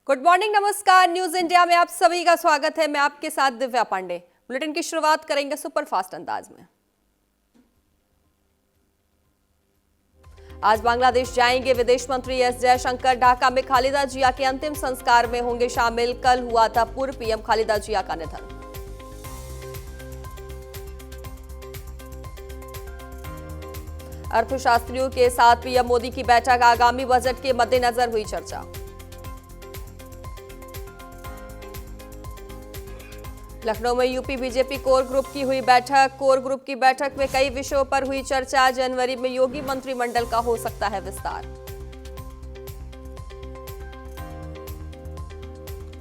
Good morning, नमस्कार। News India में आप सभी का स्वागत है। मैं आपके साथ दिव्या पांडे। बुलेटिन की शुरुआत करेंगे सुपरफास्ट अंदाज में। आज बांग्लादेश जाएंगे विदेश मंत्री एस जयशंकर। ढाका में खालिदा जिया के अंतिम संस्कार में होंगे शामिल। कल हुआ था पूर्व पीएम खालिदा जिया का निधन। अर्थशास्त्रियों के साथ पीएम मोदी की बैठक। आगामी बजट के मद्देनजर हुई चर्चा। लखनऊ में यूपी बीजेपी कोर ग्रुप की हुई बैठक। कोर ग्रुप की बैठक में कई विषयों पर हुई चर्चा। जनवरी में योगी मंत्रिमंडल का हो सकता है विस्तार।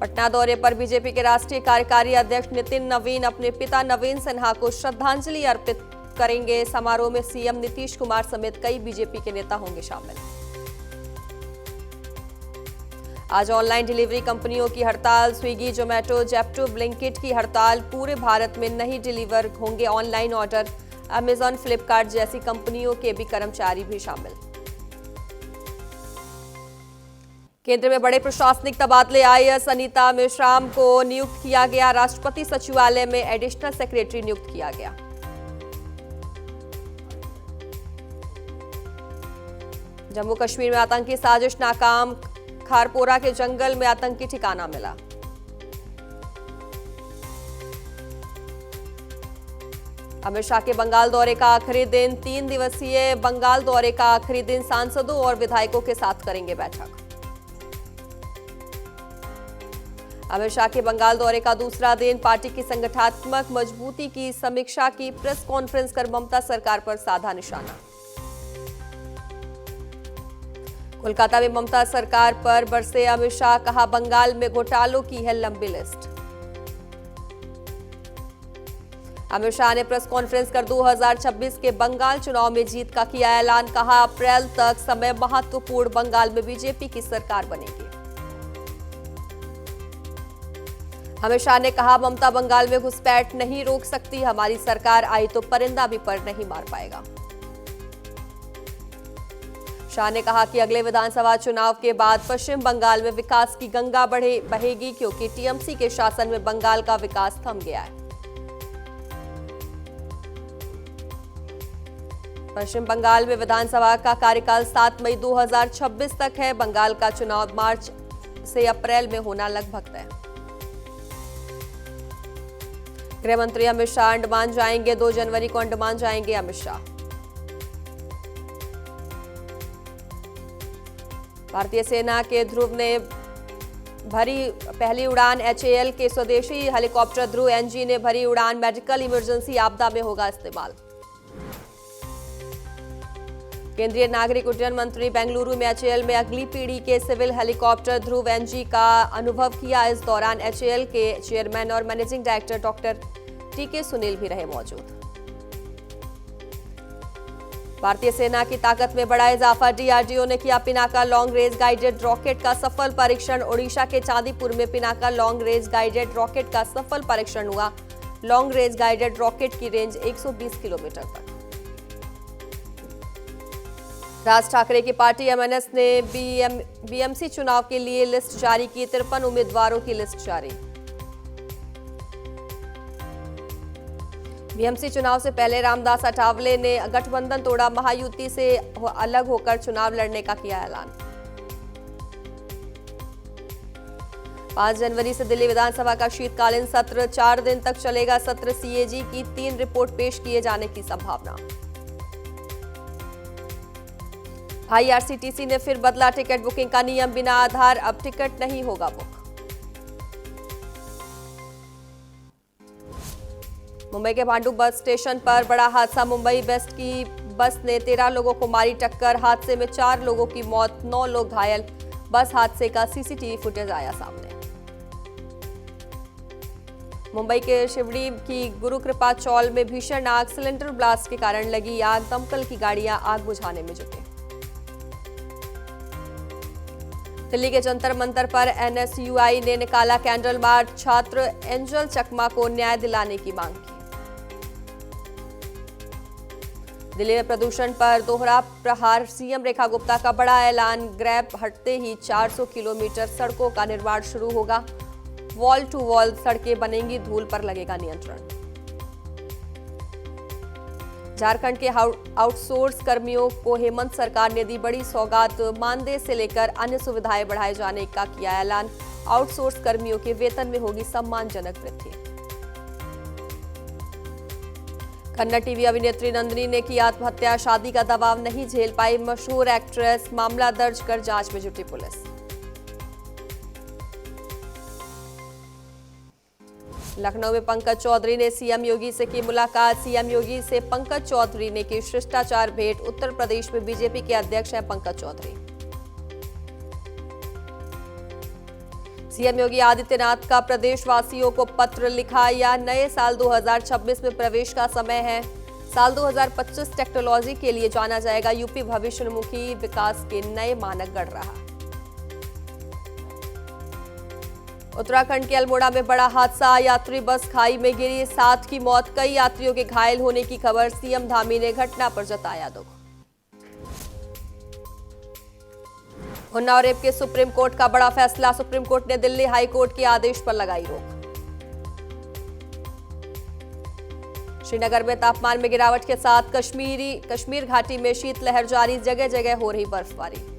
पटना दौरे पर बीजेपी के राष्ट्रीय कार्यकारी अध्यक्ष नितिन नवीन अपने पिता नवीन सिन्हा को श्रद्धांजलि अर्पित करेंगे। समारोह में सीएम नीतीश कुमार समेत कई बीजेपी के नेता होंगे शामिल। आज ऑनलाइन डिलीवरी कंपनियों की हड़ताल। स्विगी, जोमेटो, जेप्टो, ब्लिंकिट की हड़ताल। पूरे भारत में नहीं डिलीवर होंगे ऑनलाइन ऑर्डर। अमेजॉन, फ्लिपकार्ट जैसी कंपनियों के भी कर्मचारी भी शामिल। केंद्र में बड़े प्रशासनिक तबादले। आईएएस अनीता मेश्राम को नियुक्त किया गया। राष्ट्रपति सचिवालय में एडिशनल सेक्रेटरी नियुक्त किया गया। जम्मू कश्मीर में आतंकी साजिश नाकाम। खारपोरा के जंगल में आतंकी ठिकाना मिला। अमित शाह के बंगाल दौरे का आखिरी दिन। 3 दिवसीय बंगाल दौरे का आखिरी दिन। सांसदों और विधायकों के साथ करेंगे बैठक। अमित शाह के बंगाल दौरे का दूसरा दिन। पार्टी की संगठनात्मक मजबूती की समीक्षा की। प्रेस कॉन्फ्रेंस कर ममता सरकार पर साधा निशाना। कोलकाता में ममता सरकार पर बरसे अमित शाह। कहा, बंगाल में घोटालों की है लंबी लिस्ट। अमित शाह ने प्रेस कॉन्फ्रेंस कर 2026 के बंगाल चुनाव में जीत का किया ऐलान। कहा, अप्रैल तक समय महत्वपूर्ण। बंगाल में बीजेपी की सरकार बनेगी। अमित शाह ने कहा, ममता बंगाल में घुसपैठ नहीं रोक सकती। हमारी सरकार आई तो परिंदा भी पर नहीं मार पाएगा। शाह ने कहा कि अगले विधानसभा चुनाव के बाद पश्चिम बंगाल में विकास की गंगा बहेगी, क्योंकि टीएमसी के शासन में बंगाल का विकास थम गया है। पश्चिम बंगाल में विधानसभा का कार्यकाल 7 मई 2026 तक है। बंगाल का चुनाव मार्च से अप्रैल में होना लगभग तय। गृह मंत्री अमित शाह अंडमान जाएंगे। 2 जनवरी को अंडमान जाएंगे अमित शाह। भारतीय सेना के ध्रुव ने भरी पहली उड़ान। एचएएल के स्वदेशी हेलीकॉप्टर ध्रुव एनजी ने भरी उड़ान। मेडिकल इमरजेंसी आपदा में होगा इस्तेमाल। केंद्रीय नागरिक उड्डयन मंत्री बेंगलुरु में एचएएल में अगली पीढ़ी के सिविल हेलीकॉप्टर ध्रुव एनजी का अनुभव किया। इस दौरान एचएएल के चेयरमैन और मैनेजिंग डायरेक्टर डॉक्टर टीके सुनील भी रहे मौजूद। भारतीय सेना की ताकत में बड़ा इजाफा। डीआरडीओ ने किया Pinaka long range guided rocket का सफल परीक्षण। ओडिशा के चांदीपुर में Pinaka long range guided rocket का सफल परीक्षण हुआ। लॉन्ग रेंज गाइडेड रॉकेट की रेंज 120 किलोमीटर तक। राज ठाकरे की पार्टी एमएनएस ने बीएमसी चुनाव के लिए लिस्ट जारी की। 53 उम्मीदवारों की लिस्ट जारी। बीएमसी चुनाव से पहले रामदास अठावले ने गठबंधन तोड़ा। महायुति से अलग होकर चुनाव लड़ने का किया ऐलान। 5 जनवरी से दिल्ली विधानसभा का शीतकालीन सत्र 4 दिन तक चलेगा। सत्र सीएजी की 3 रिपोर्ट पेश किए जाने की संभावना। आईआरसीटीसी ने फिर बदला टिकट बुकिंग का नियम। बिना आधार अब टिकट नहीं होगा बुक। मुंबई के भांडू बस स्टेशन पर बड़ा हादसा। मुंबई वेस्ट की बस ने 13 लोगों को मारी टक्कर। हादसे में 4 लोगों की मौत, 9 लोग घायल। बस हादसे का सीसीटीवी फुटेज आया सामने। मुंबई के शिवड़ी की गुरु कृपा चौल में भीषण आग। सिलेंडर ब्लास्ट के कारण लगी आग। दमकल की गाड़ियां आग बुझाने में जुटे। दिल्ली के जंतर मंतर पर एनएसयूआई ने निकाला कैंडल मार्च। छात्र एंजल चकमा को न्याय दिलाने की मांग की। दिल्ली में प्रदूषण पर दोहरा प्रहार, सीएम रेखा गुप्ता का बड़ा ऐलान, ग्रैब हटते ही 400 किलोमीटर सड़कों का निर्माण शुरू होगा। वॉल टू वॉल सड़कें बनेंगी, धूल पर लगेगा नियंत्रण। झारखंड के आउटसोर्स कर्मियों को हेमंत सरकार ने दी बड़ी सौगात, मानदेय से लेकर अन्य सुविधाएं बढ़ाए जाने का किया ऐलान। आउटसोर्स कर्मियों के वेतन में होगी सम्मानजनक वृद्धि। कन्नड़ टीवी अभिनेत्री नंदिनी ने की आत्महत्या, शादी का दबाव नहीं झेल पाई मशहूर एक्ट्रेस, मामला दर्ज कर जांच में जुटी पुलिस। लखनऊ में पंकज चौधरी ने सीएम योगी से की मुलाकात, सीएम योगी से पंकज चौधरी ने की शिष्टाचार भेंट। उत्तर प्रदेश में बीजेपी के अध्यक्ष हैं पंकज चौधरी। सीएम योगी आदित्यनाथ का प्रदेशवासियों को पत्र लिखा, या नए साल 2026 में प्रवेश का समय है। साल 2025 टेक्नोलॉजी के लिए जाना जाएगा, यूपी भविष्योन्मुखी विकास के नए मानक गढ़ रहा। उत्तराखंड के अल्मोड़ा में बड़ा हादसा, यात्री बस खाई में गिरी, 7 की मौत, कई यात्रियों के घायल होने की खबर। सीएम धामी ने घटना पर जताया दुख। उन्नाव रेप के सुप्रीम कोर्ट का बड़ा फैसला, सुप्रीम कोर्ट ने दिल्ली हाई कोर्ट के आदेश पर लगाई रोक। श्रीनगर में तापमान में गिरावट के साथ कश्मीर घाटी में शीतलहर जारी, जगह जगह हो रही बर्फबारी।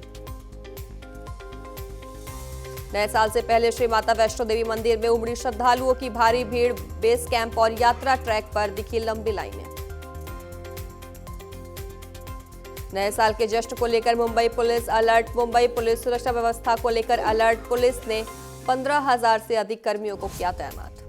नए साल से पहले श्री माता वैष्णो देवी मंदिर में उमड़ी श्रद्धालुओं की भारी भीड़, बेस कैंप और यात्रा ट्रैक पर दिखी लंबी लाइनें। नए साल के जश्न को लेकर Mumbai police alert, Mumbai police सुरक्षा व्यवस्था को लेकर अलर्ट, पुलिस ने 15,000 से अधिक कर्मियों को किया तैनात।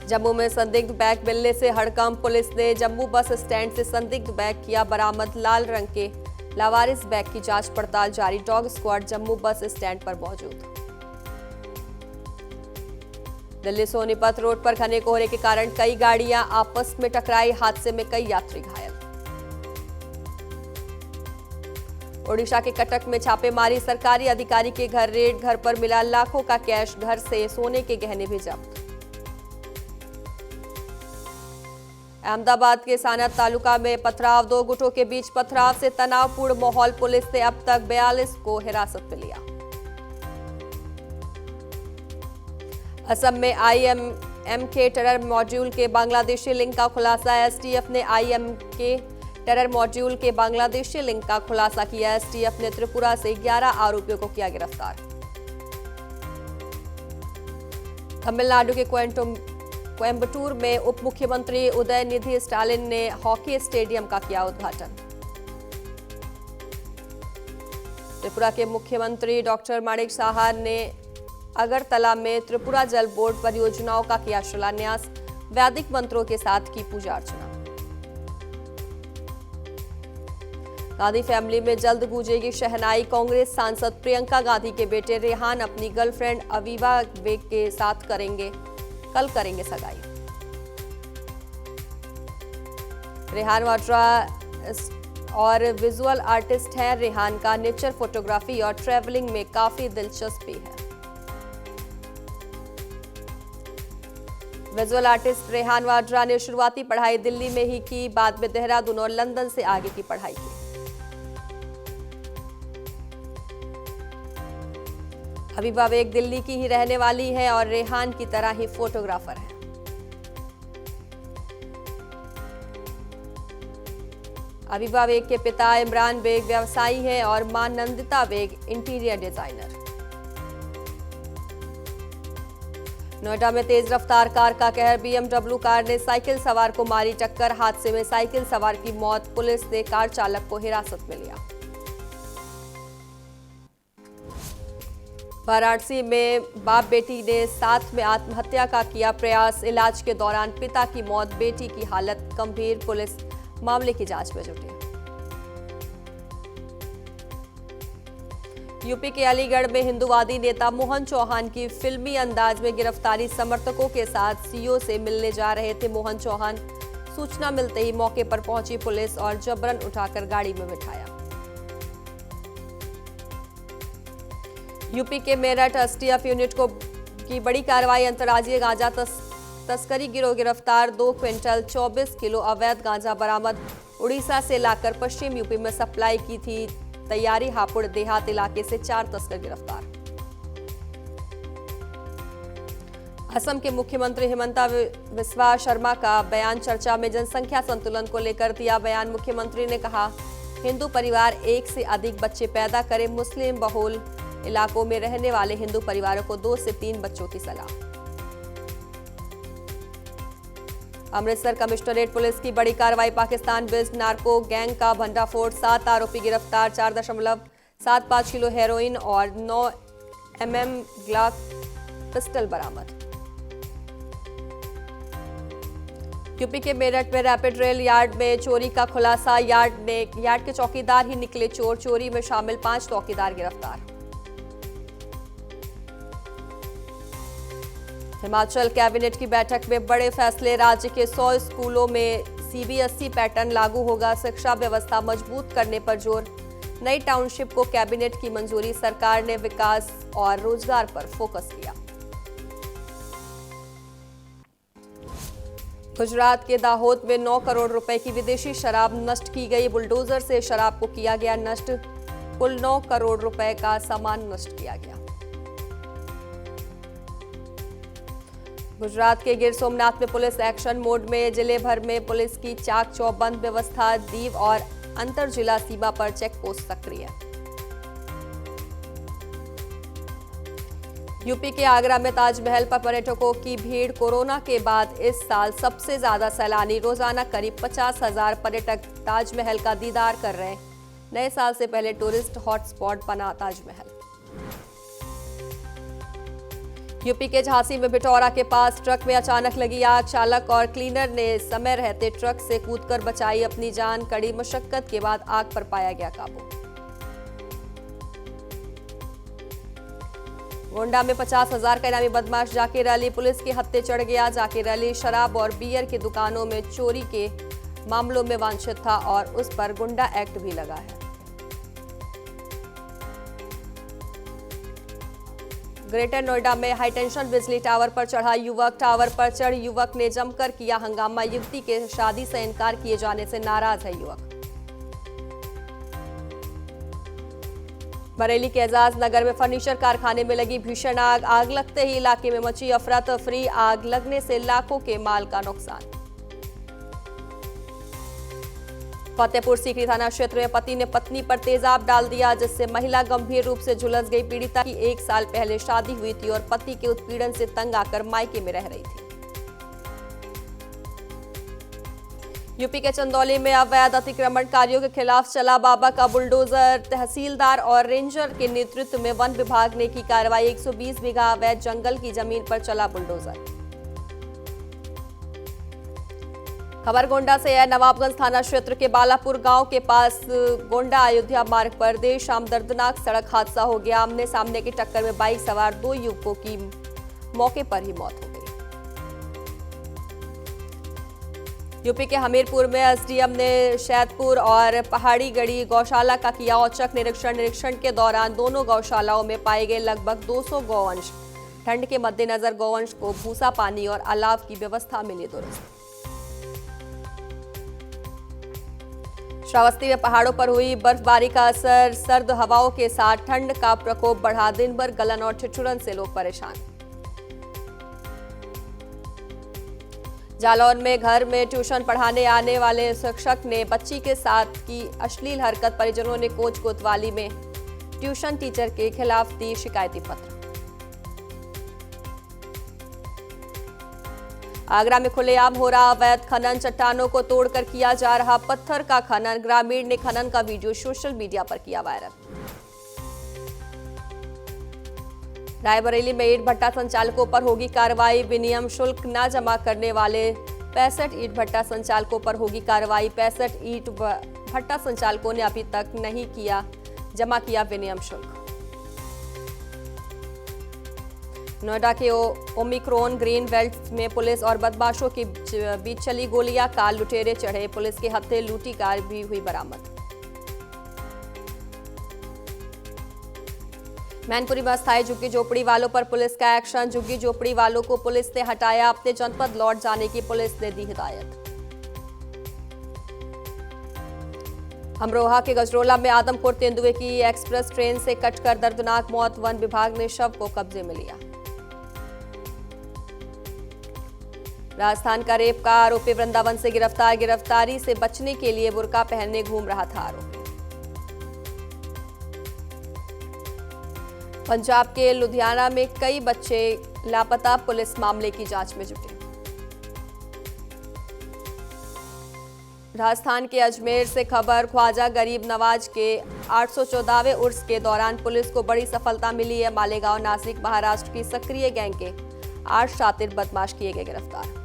जम्मू में संदिग्ध बैग मिलने से हड़कंप, पुलिस ने जम्मू बस स्टैंड से संदिग्ध बैग किया बरामद, लाल रंग के लावारिस बैग की जांच पड़ताल जारी, dog squad Jammu bus stand पर मौजूद। दिल्ली सोनीपत रोड पर घने कोहरे के कारण कई गाड़ियां आपस में टकराई, हादसे में कई यात्री घायल। ओडिशा के कटक में छापेमारी, सरकारी अधिकारी के घर रेड, घर पर मिला लाखों का कैश, घर से सोने के गहने भी जब्त। अहमदाबाद के सानत तालुका में पथराव, 2 गुटों के बीच पथराव से तनावपूर्ण माहौल, पुलिस ने अब तक 42 को हिरासत में लिया। असम में आईएमएम के टेरर मॉड्यूल के बांग्लादेशी लिंक का खुलासा, एसटीएफ ने आईएमएम के टेरर मॉड्यूल के बांग्लादेशी लिंक का खुलासा किया। एसटीएफ ने त्रिपुरा से 11 आरोपियों को किया गिरफ्तार। तमिलनाडु के कोयम्बटूर में उप मुख्यमंत्री उदयनिधि स्टालिन ने हॉकी स्टेडियम का किया उद्घाटन। त्रिपुरा के मुख्यमंत्री डॉक्टर माणिक साहा ने अगरतला में त्रिपुरा जल बोर्ड परियोजनाओं का किया शिलान्यास, वैदिक मंत्रों के साथ की पूजा अर्चना। गांधी फैमिली में जल्द गूंजेगी शहनाई, कांग्रेस सांसद प्रियंका गांधी के बेटे रेहान अपनी गर्लफ्रेंड अवीवा बेग के साथ कल करेंगे सगाई। रेहान वाड्रा और विजुअल आर्टिस्ट हैं। रेहान का नेचर फोटोग्राफी और ट्रैवलिंग में काफी दिलचस्पी है। विजुअल आर्टिस्ट रेहान वाड्रा ने शुरुआती पढ़ाई दिल्ली में ही की, बाद में देहरादून और लंदन से आगे की पढ़ाई की। अवीवा बेग दिल्ली की ही रहने वाली है और रेहान की तरह ही फोटोग्राफर है। अवीवा बेग के पिता इमरान बेग व्यवसायी हैं और मां नंदिता बेग इंटीरियर डिजाइनर। नोएडा में तेज रफ्तार कार का कहर, बीएमडब्ल्यू कार ने साइकिल सवार को मारी टक्कर, हादसे में साइकिल सवार की मौत, पुलिस ने कार चालक को हिरासत में लिया। वाराणसी में बाप बेटी ने साथ में आत्महत्या का किया प्रयास, इलाज के दौरान पिता की मौत, बेटी की हालत गंभीर, पुलिस मामले की जांच में जुटी। यूपी के अलीगढ़ में हिंदूवादी नेता मोहन चौहान की फिल्मी अंदाज में गिरफ्तारी, समर्थकों के साथ सीओ से मिलने जा रहे थे मोहन चौहान, सूचना मिलते ही मौके पर पहुंची पुलिस और जबरन उठाकर गाड़ी में बिठाया। यूपी के मेरठ एसटीएफ यूनिट की बड़ी कार्रवाई, अंतर्राज्यीय गांजा तस्करी गिरोह गिरफ्तार, 2 क्विंटल 24 किलो अवैध गांजा बरामद। उड़ीसा से लाकर पश्चिम यूपी में सप्लाई की थी तैयारी। हापुड़ देहात इलाके से 4 तस्कर गिरफ्तार। असम के मुख्यमंत्री हिमंता बिस्वा शर्मा का बयान चर्चा में। जनसंख्या संतुलन को लेकर दिया बयान। मुख्यमंत्री ने कहा, हिंदू परिवार एक से अधिक बच्चे पैदा करें। मुस्लिम बहुल इलाकों में रहने वाले हिंदू परिवारों को 2 से 3 बच्चों की सलाह। अमृतसर कमिश्नरेट पुलिस की बड़ी कार्रवाई। पाकिस्तान बेस्ड नार्को गैंग का भंडाफोड़, 7 आरोपी गिरफ्तार। 4.75 किलो हेरोइन और 9 mm ग्लॉक पिस्टल बरामद। यूपी के मेरठ में रैपिड रेल यार्ड में चोरी का खुलासा। यार्ड के चौकीदार ही निकले चोर। चोरी में शामिल 5 चौकीदार गिरफ्तार। हिमाचल कैबिनेट की बैठक में बड़े फैसले। राज्य के 100 स्कूलों में सीबीएसई पैटर्न लागू होगा। शिक्षा व्यवस्था मजबूत करने पर जोर। नई टाउनशिप को कैबिनेट की मंजूरी। सरकार ने विकास और रोजगार पर फोकस किया। गुजरात के दाहोद में 9 करोड़ रुपए की विदेशी शराब नष्ट की गई। बुलडोजर से शराब को किया गया नष्ट। कुल 9 करोड़ रुपए का सामान नष्ट किया गया। गुजरात के गिर सोमनाथ में पुलिस एक्शन मोड में। जिले भर में पुलिस की चाक चौबंद व्यवस्था। दीव और अंतर जिला सीमा पर चेक पोस्ट सक्रिय। यूपी के आगरा में ताजमहल पर पर्यटकों की भीड़। कोरोना के बाद इस साल सबसे ज्यादा सैलानी। रोजाना करीब 50,000 पर्यटक ताजमहल का दीदार कर रहे हैं। नए साल से पहले टूरिस्ट हॉटस्पॉट बना ताजमहल। यूपी के झांसी में बिटौरा के पास ट्रक में अचानक लगी आग। चालक और क्लीनर ने समय रहते ट्रक से कूदकर बचाई अपनी जान। कड़ी मशक्कत के बाद आग पर पाया गया काबू। गोंडा में 50,000 का इनामी बदमाश जाकिर अली पुलिस के हत्थे चढ़ गया। जाकिर अली शराब और बियर की दुकानों में चोरी के मामलों में वांछित था और उस पर गुंडा एक्ट भी लगा है। ग्रेटर नोएडा में हाईटेंशन बिजली टावर पर चढ़ा युवक। टावर पर चढ़ युवक ने जमकर किया हंगामा। युवती के शादी से इनकार किए जाने से नाराज है युवक। बरेली के एजाज नगर में फर्नीचर कारखाने में लगी भीषण आग। आग लगते ही इलाके में मची अफरा तफरी। आग लगने से लाखों के माल का नुकसान। फतेहपुर सीकरी थाना क्षेत्र में पति ने पत्नी पर तेजाब डाल दिया, जिससे महिला गंभीर रूप से झुलस गई। पीड़िता की 1 साल पहले शादी हुई थी और पति के उत्पीड़न से तंग आकर मायके में रह रही थी। यूपी के चंदौली में अवैध अतिक्रमणकारियों के खिलाफ चला बाबा का बुलडोजर। तहसीलदार और रेंजर के नेतृत्व में वन विभाग ने की कार्रवाई। 120 बीघा अवैध जंगल की जमीन पर चला बुलडोजर। खबर गोंडा से है। नवाबगंज थाना क्षेत्र के बालापुर गांव के पास गोंडा अयोध्या मार्ग पर देर शाम दर्दनाक सड़क हादसा हो गया। आमने सामने की टक्कर में बाइक सवार 2 युवकों की मौके पर ही मौत हो गई। यूपी के हमीरपुर में एसडीएम ने शैदपुर और पहाड़ी गढ़ी गौशाला का किया औचक निरीक्षण। निरीक्षण के दौरान दोनों गौशालाओं में पाए गए लगभग 200 गौवंश। ठंड के मद्देनजर गौवंश को भूसा, पानी और अलाव की व्यवस्था मिली दुरुस्त। श्रावस्ती में पहाड़ों पर हुई बर्फबारी का असर। सर्द हवाओं के साथ ठंड का प्रकोप बढ़ा। दिन भर गलन और ठिठुरन से लोग परेशान। जालौन में घर में ट्यूशन पढ़ाने आने वाले शिक्षक ने बच्ची के साथ की अश्लील हरकत। परिजनों ने कोच कोतवाली में ट्यूशन टीचर के खिलाफ दी शिकायती पत्र। आगरा में खुलेआम हो रहा अवैध खनन। चट्टानों को तोड़कर किया जा रहा पत्थर का खनन। ग्रामीण ने खनन का वीडियो सोशल मीडिया पर किया वायरल। रायबरेली में ईंट भट्टा संचालकों पर होगी कार्रवाई। विनियम शुल्क न जमा करने वाले 65 ईंट भट्टा संचालकों पर होगी कार्रवाई। 65 ईंट भट्टा संचालकों ने अभी तक नहीं जमा किया विनियम शुल्क। नोएडा के ओमिक्रॉन ग्रीन बेल्ट में पुलिस और बदमाशों के बीच चली गोलियां। कार लुटेरे चढ़े। पुलिस के हत्थे लूटी कार भी हुई बरामद। मैनपुरी में अस्थायी झुग्गी झोपड़ी वालों पर पुलिस का एक्शन। झुग्गी झोपड़ी वालों को पुलिस ने हटाया, अपने जनपद लौट जाने की पुलिस ने दी हिदायत। अमरोहा के गजरोला में आदमपुर तेंदुए की एक्सप्रेस ट्रेन से कटकर दर्दनाक मौत, वन विभाग ने शव को कब्जे में लिया। राजस्थान का रेप का आरोपी वृंदावन से गिरफ्तार, गिरफ्तारी से बचने के लिए बुर्का पहनने घूम रहा था आरोपी। पंजाब के लुधियाना में कई बच्चे लापता, पुलिस मामले की जांच में जुटी। राजस्थान के अजमेर से खबर, ख्वाजा गरीब नवाज के 814वें उर्स के दौरान पुलिस को बड़ी सफलता मिली है। मालेगांव नासिक महाराष्ट्र की सक्रिय गैंग के 8 शातिर बदमाश किए गए गिरफ्तार।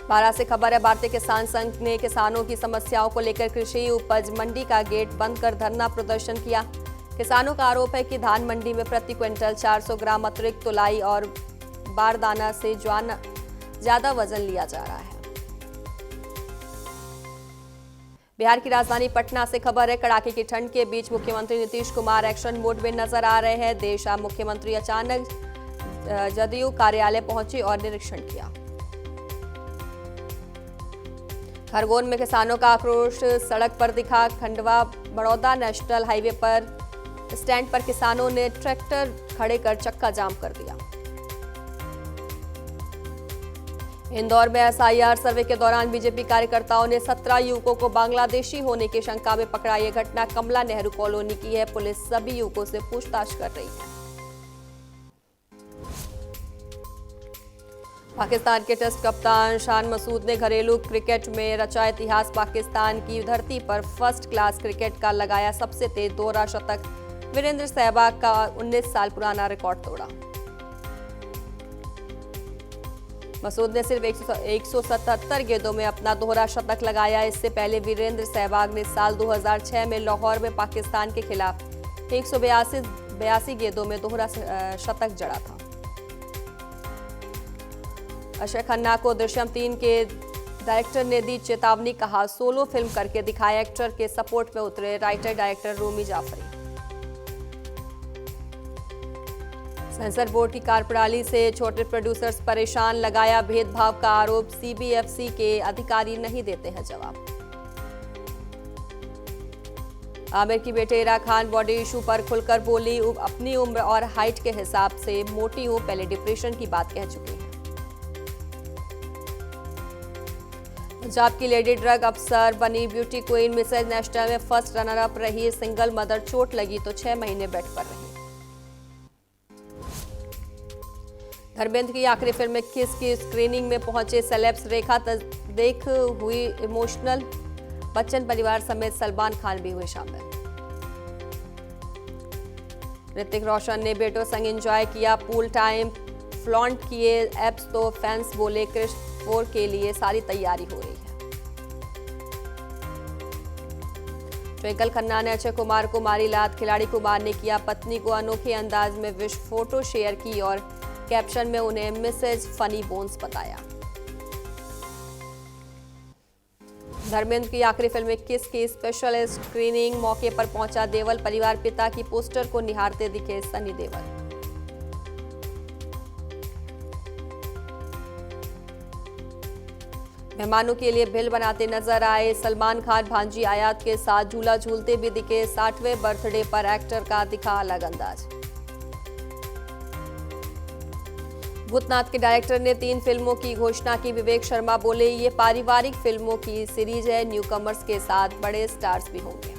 बारा से खबर है, भारतीय किसान संघ ने किसानों की समस्याओं को लेकर कृषि उपज मंडी का गेट बंद कर धरना प्रदर्शन किया। किसानों का आरोप है कि धान मंडी में प्रति क्विंटल 400 ग्राम अतिरिक्त तुलाई और बारदाना से ज्यादा वजन लिया जा रहा है। बिहार की राजधानी पटना से खबर है, कड़ाके की ठंड के बीच मुख्यमंत्री नीतीश कुमार एक्शन मोड में नजर आ रहे हैं। देर शाम मुख्यमंत्री अचानक जदयू कार्यालय पहुंचे और निरीक्षण किया। खरगोन में किसानों का आक्रोश सड़क पर दिखा। खंडवा बड़ौदा नेशनल हाईवे पर स्टैंड पर किसानों ने ट्रैक्टर खड़े कर चक्का जाम कर दिया। इंदौर में एसआईआर सर्वे के दौरान बीजेपी कार्यकर्ताओं ने 17 युवकों को बांग्लादेशी होने की शंका में पकड़ा। यह घटना कमला नेहरू कॉलोनी की है। पुलिस सभी युवकों से पूछताछ कर रही है। पाकिस्तान के टेस्ट कप्तान शान मसूद ने घरेलू क्रिकेट में रचा इतिहास। पाकिस्तान की धरती पर फर्स्ट क्लास क्रिकेट का लगाया सबसे तेज दोहरा शतक। वीरेंद्र सहवाग का 19 साल पुराना रिकॉर्ड तोड़ा। मसूद ने सिर्फ 177 गेंदों में अपना दोहरा शतक लगाया। इससे पहले वीरेंद्र सहवाग ने साल 2006 में लाहौर में पाकिस्तान के खिलाफ 182 गेंदों में दोहरा शतक जड़ा था। अक्षय खन्ना को दृश्यम 3 के डायरेक्टर ने दी चेतावनी, कहा सोलो फिल्म करके दिखाया। एक्टर के सपोर्ट में उतरे writer director Rumi Jafri. Censor board की कार्यप्रणाली से छोटे प्रोड्यूसर्स परेशान, लगाया भेदभाव का आरोप। सीबीएफसी के अधिकारी नहीं देते हैं जवाब। आमिर की बेटे इरा खान बॉडी इशू पर खुलकर बोली, अपनी उम्र और हाइट के हिसाब से मोटी हूं, पहले डिप्रेशन की बात कह चुकी है। पंजाब की लेडी ड्रग अफसर बनी ब्यूटी क्वीन, मिसेज नेशनल में फर्स्ट रनर अप रही। सिंगल मदर, चोट लगी तो 6 महीने बेड पर रही। धर्मेंद्र की आखिरी फिल्म किस की स्क्रीनिंग में पहुंचे सेलेब्स, रेखा देख हुई इमोशनल। बच्चन परिवार समेत सलमान खान भी हुए शामिल। ऋतिक रोशन ने बेटों संग एंजॉय किया पूल टाइम, फ्लॉन्ट किए एप्स तो फैंस बोले क्रिश 4 के लिए सारी तैयारी हो रही है। ट्विंकल खन्ना ने अक्षय कुमार को मारी लात, खिलाड़ी कुमार ने किया पत्नी को अनोखे अंदाज में विश फोटो शेयर की और कैप्शन में उन्हें मिसेज फनी बोन्स बताया। धर्मेंद्र की आखिरी फिल्म 21 की स्पेशल स्क्रीनिंग मौके पर पहुंचा देवल परिवार। पिता की पोस्टर को निहारते दिखे सनी देवल। मेहमानों के लिए बिल बनाते नजर आए सलमान खान। भांजी आयात के साथ झूला झूलते भी दिखे। 60वें बर्थडे पर एक्टर का दिखा अलग अंदाज। भूतनाथ के डायरेक्टर ने 3 फिल्मों की घोषणा की। विवेक शर्मा बोले, ये पारिवारिक फिल्मों की सीरीज है, न्यूकमर्स के साथ बड़े स्टार्स भी होंगे।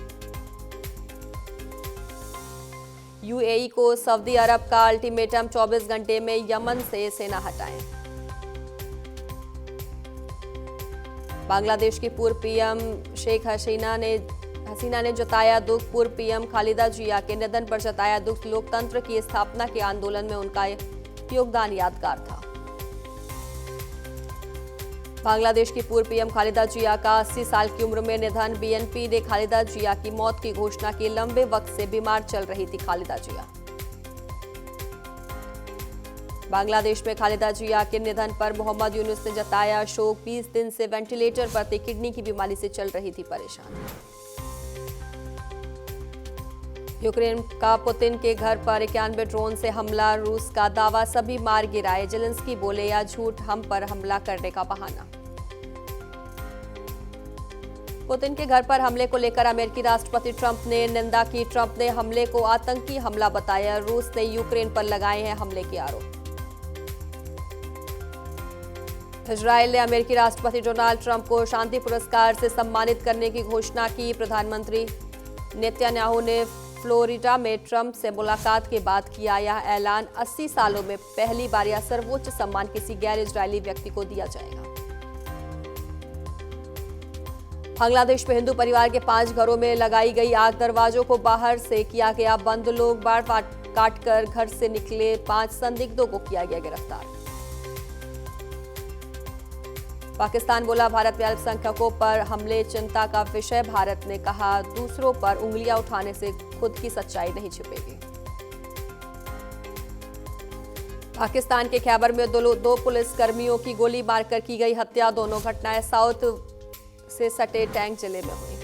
यूएई को सऊदी अरब का अल्टीमेटम, 24 घंटे में यमन से सेना हटाएं। बांग्लादेश की पूर्व पीएम शेख हसीना ने जताया दुख। पूर्व पीएम खालिदा जिया के निधन पर जताया दुख। लोकतंत्र की स्थापना के आंदोलन में उनका योगदान यादगार था। बांग्लादेश की पूर्व पीएम खालिदा जिया का 80 साल की उम्र में निधन। बीएनपी ने खालिदा जिया की मौत की घोषणा की। लंबे वक्त से बीमार चल रही थी खालिदा जिया। बांग्लादेश में खालिदा जिया के निधन पर मोहम्मद यूनुस ने जताया शोक। 20 दिन से वेंटिलेटर पर थे, किडनी की बीमारी से चल रही थी परेशान। यूक्रेन का पुतिन के घर पर 91 ड्रोन से हमला, रूस का दावा सभी मार गिराए। जेलेंस्की बोले या झूठ हम पर हमला करने का बहाना। पुतिन के घर पर हमले को लेकर अमेरिकी राष्ट्रपति ट्रंप ने निंदा की। ट्रंप ने हमले को आतंकी हमला बताया। रूस ने यूक्रेन पर लगाए हैं हमले के आरोप। इजरायल ने अमेरिकी राष्ट्रपति डोनाल्ड ट्रंप को शांति पुरस्कार से सम्मानित करने की घोषणा की। प्रधानमंत्री नेतन्याहू ने फ्लोरिडा में ट्रंप से मुलाकात के बाद किया यह ऐलान। 80 सालों में पहली बार यह सर्वोच्च सम्मान किसी गैर इजरायली व्यक्ति को दिया जाएगा। बांग्लादेश में हिंदू परिवार के 5 घरों में लगाई गई आग, दरवाजों को बाहर से किया गया बंद। लोग बाड़ काटकर घर से निकले, 5 संदिग्धों को किया गया गिरफ्तार। पाकिस्तान बोला भारत में अल्पसंख्यकों पर हमले चिंता का विषय। भारत ने कहा दूसरों पर उंगलियां उठाने से खुद की सच्चाई नहीं छिपेगी। पाकिस्तान के खैबर में दो पुलिसकर्मियों की गोली मारकर की गई हत्या। दोनों घटनाएं साउथ से सटे टैंक जिले में हुई।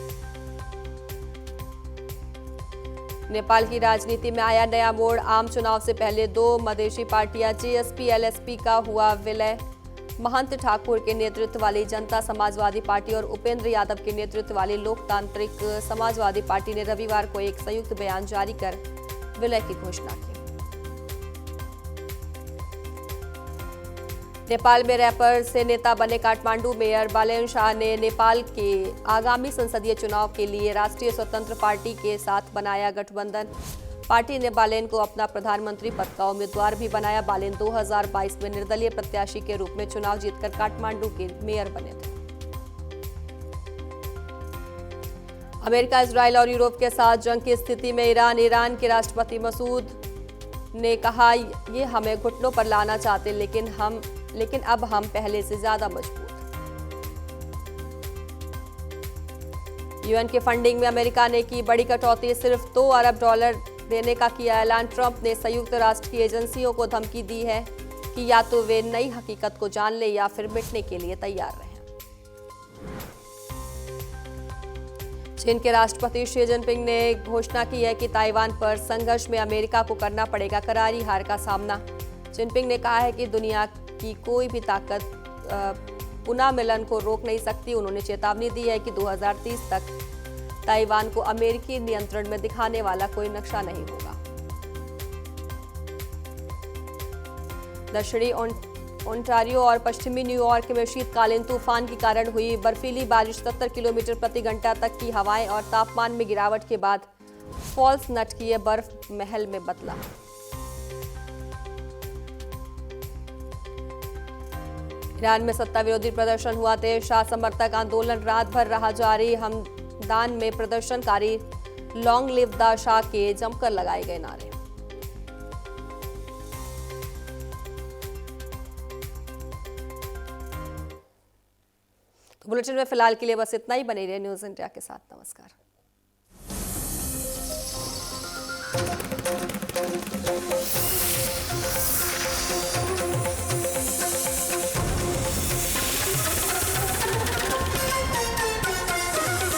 नेपाल की राजनीति में आया नया मोड़। आम चुनाव से पहले 2 मधेसी पार्टियां जेएसपी एलएसपी का हुआ विलय। महंत ठाकुर के नेतृत्व वाली जनता समाजवादी पार्टी और उपेंद्र यादव के नेतृत्व वाली लोकतांत्रिक समाजवादी पार्टी ने रविवार को एक संयुक्त बयान जारी कर विलय की घोषणा की। नेपाल में रैपर से नेता बने काठमांडू मेयर बालेन शाह ने नेपाल के आगामी संसदीय चुनाव के लिए राष्ट्रीय स्वतंत्र पार्टी के साथ बनाया गठबंधन। पार्टी ने बालेन को अपना प्रधानमंत्री पद का उम्मीदवार भी बनाया। बालेन 2022 में निर्दलीय प्रत्याशी के रूप में चुनाव जीतकर काठमांडू के मेयर बने थे। अमेरिका, इजरायल और यूरोप के साथ जंग की स्थिति में ईरान के राष्ट्रपति मसूद ने कहा ये हमें घुटनों पर लाना चाहते, लेकिन अब हम पहले से ज्यादा मजबूत। यूएन के फंडिंग में अमेरिका ने की बड़ी कटौती, सिर्फ $2 अरब देने का किया ऐलान। ट्रंप ने संयुक्त राष्ट्र की एजेंसियों को धमकी दी है कि या तो वे नई हकीकत को जान ले या फिर मिटने के लिए तैयार रहें। चीन के राष्ट्रपति शी जिनपिंग ने घोषणा की है कि ताइवान पर संघर्ष में अमेरिका को करना पड़ेगा करारी हार का सामना। जिनपिंग ने कहा है कि दुनिया की कोई भी ताकत पुनः मिलन को रोक नहीं सकती। उन्होंने चेतावनी दी है कि 2030 तक ताइवान को अमेरिकी नियंत्रण में दिखाने वाला कोई नक्शा नहीं होगा। दक्षिणी ओंटारियो और पश्चिमी न्यूयॉर्क में शीतकालीन तूफान के कारण हुई बर्फीली बारिश, 70 किलोमीटर प्रति घंटा तक की हवाएं और तापमान में गिरावट के बाद फॉल्स नट की यह बर्फ महल में बदला। ईरान में सत्ता विरोधी प्रदर्शन हुआ। तेज शाह समर्थक आंदोलन रात भर रहा जारी। हमदान में प्रदर्शनकारी लॉन्ग लिव द शाह के जमकर लगाए गए नारे। तो बुलेटिन में फिलहाल के लिए बस इतना ही। बने रहिए न्यूज़ इंडिया के साथ। नमस्कार।